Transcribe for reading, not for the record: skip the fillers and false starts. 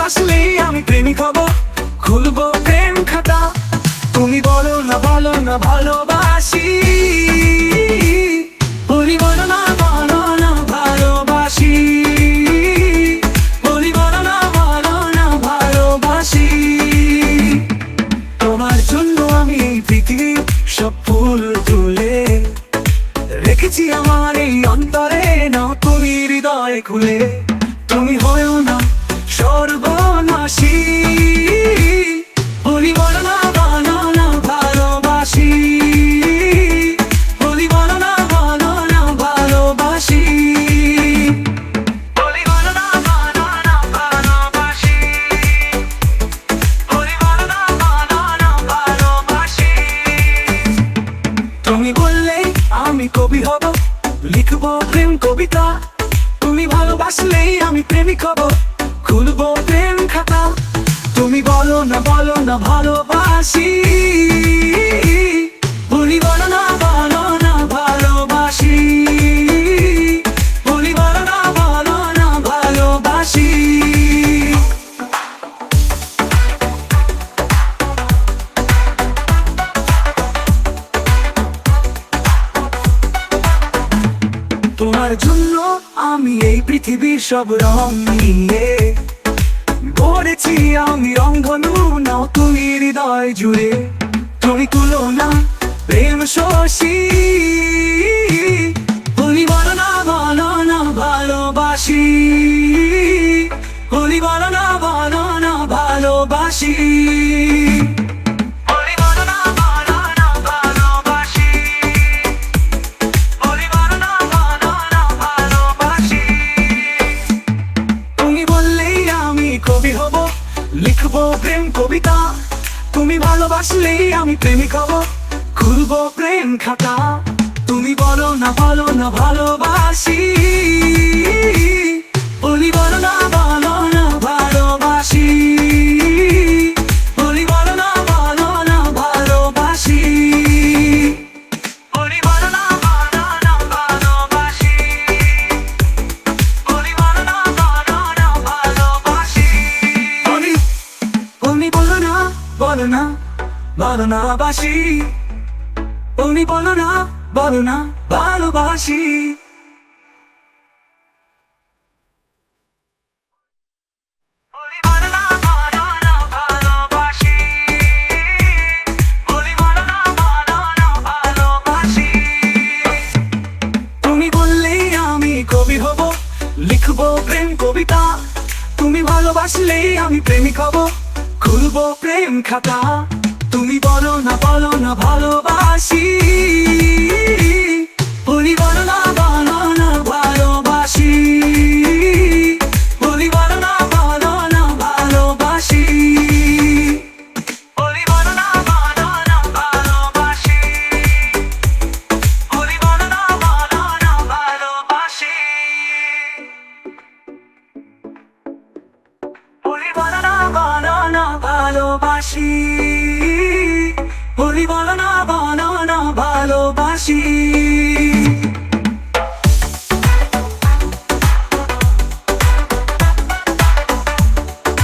ভালোবাসলেই আমি প্রেমিক হব, খুলবো প্রেম খাতা। তুমি বলো না বলো না ভালোবাসি, বলি বলো না ভালোবাসি, বলি বলো না ভালোবাসি। তোমার জন্য আমি এই পৃথিবীর সব ফুল তুলে রেখেছি আমার এই অন্তরে, নাও তুমি হৃদয় খুলে। তুমি হয়েও না সর্বনাশী, বলি বলো না ভালোবাসি, বলি বলো না ভালোবাসি, বলি বলো না ভালোবাসি, বলি বলো না ভালোবাসি। তুমি বললেই আমি কবি হব, লিখবো প্রেম কবিতা। তুমি ভালোবাসলেই আমি প্রেমিক হব, খুলবো প্রেম খাতা। তুমি বলো না ভালোবাসি, বলি বলো না ভালোবাসি, বলি বলো না ভালোবাসি। তোমার জন্য আমি এই পৃথিবীর সব রং নিয়ে গড়েছি আমি রংধনু, নাও তুমি হৃদয় জুড়ে। তুমি তুলো না প্রেম শশী, বলি বলো না ভালোবাসি, বলি বলো না ভালোবাসি, বলি বলো না ভালোবাসি, বলি বলো না ভালোবাসি। তুমি বললেই আমি কবি হব, লিখবো প্রেম কবিতা। তুমি ভালোবাসলেই আমি প্রেমিক হব, খুলবো প্রেম খাতা। তুমি বলো না ভালোবাসি, বলি বলো না ভালোবাসি, বলি বলো না ভালোবাসি, বলি বলো না ভালোবাসি, বলি বলো না ভালোবাসি। তুমি বলো না বাসি, তুমি বলো না ভালোবাসি। তুমি বললেই আমি কবি হব, লিখবো প্রেম কবিতা। তুমি ভালোবাসলেই আমি প্রেমিক হব, খুলবো প্রেম খাতা। তুমি বলো না ভালোবাসি, বলি বলো না ভালোবাসি, বলি বলো না ভালোবাসি, বলি বলো না ভালোবাসি, বলি বলো না ভালোবাসি, বলি বলো না ভালোবাসি, বলি বলো না ভালোবাসি।